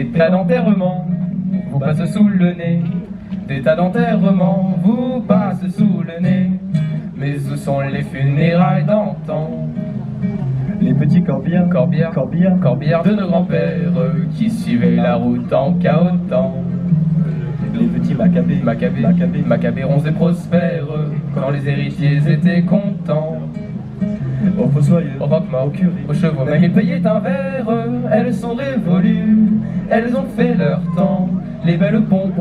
Des tas d'enterrements vous passent sous le nez. Des tas d'enterrements vous passent sous le nez. Mais où sont les funérailles d'antan? Les petits corbières, corbières de nos grands-pères qui suivaient la route en cahotant. Les petits macabées ronds et prospères quand les héritiers étaient contents. Aux fossoyeurs, Au roquemort, aux curés, aux chevaux, même ils payaient un verre. Elles sont révolues, elles ont fait leur temps. Les belles pompes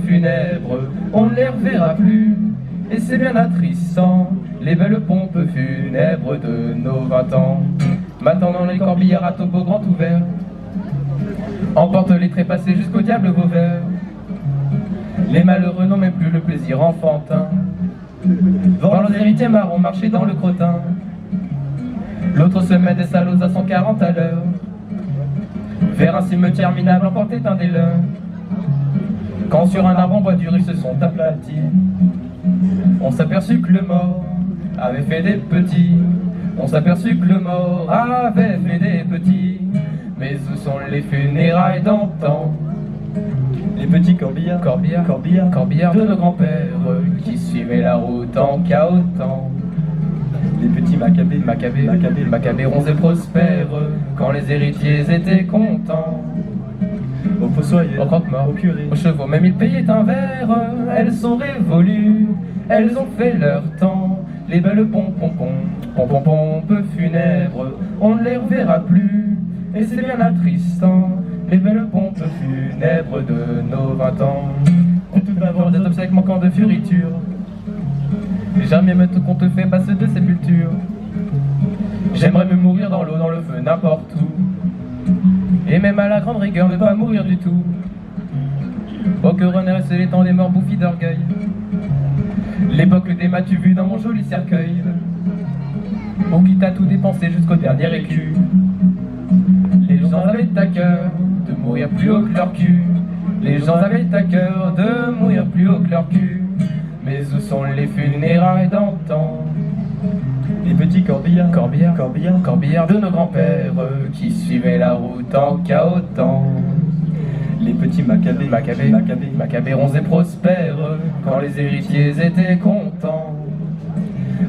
funèbres, on ne les reverra plus. Et c'est bien attristant, les belles pompes funèbres de nos 20 ans. Maintenant dans les corbillards à topo grand ouvert, emporte les trépassés jusqu'au diable Vauvert. Les malheureux n'ont même plus le plaisir enfantin. Voir leurs héritiers marrons marcher dans le crottin. L'autre se met des salauds à 140 à l'heure. Vers un cimetière minable emportait un des leurs. Quand sur un arbre en bois dur ils se sont aplatis, on s'aperçut que le mort avait fait des petits. On s'aperçut que le mort avait fait des petits. Mais où sont les funérailles d'antan? les petits corbillards, Corbillards de nos grands-pères qui suivaient la route en cahotant. les petits Macabées ronds et prospères quand les héritiers étaient contents. aux fossoyeurs, Au croque-mort, aux curés, aux chevaux, même ils payaient un verre. Elles sont révolues, elles ont fait leur temps. Les belles pompes funèbres, on ne les reverra plus. Et c'est bien attristant, les belles pompes funèbres de nos 20 ans. On tout d'abord des obsèques manquant de fioriture. Jamais me tout qu'on te fait passer de sépulture. J'aimerais me mourir dans l'eau, dans le feu, n'importe où. Et même à la grande rigueur, ne pas mourir du tout. Oh que René c'est les temps des morts bouffis d'orgueil. L'époque des m'as-tu vu dans mon joli cercueil. Oh qui t'a tout dépensé jusqu'au dernier écu. Les gens avaient à cœur de mourir plus haut que leur cul. Les gens avaient à cœur de mourir plus haut que leur cul. Mais où sont les funérailles d'antan? les petits corbillards, Corbillards de nos grands-pères qui suivaient la route en cahotant. les petits Macabées ronds et prospères quand les héritiers étaient contents.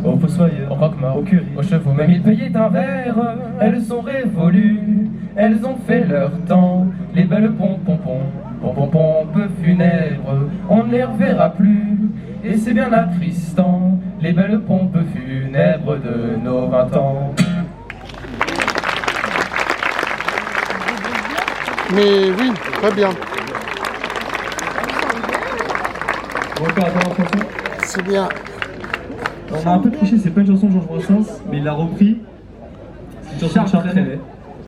aux fossoyeurs, Au croque-mort, aux curés, aux chevaux, même ils payaient un verre. Elles sont révolues, elles ont fait leur temps. Les belles pompes funèbres, on ne les reverra plus. Et c'est bien attristant, les belles pompes funèbres de nos 20 ans. Mais oui, très bien. Bon, encore la chanson. C'est bien. On a un peu triché, c'est pas une chanson de Georges Brassens, mais il l'a repris. C'est une chanson de Charles Trenet.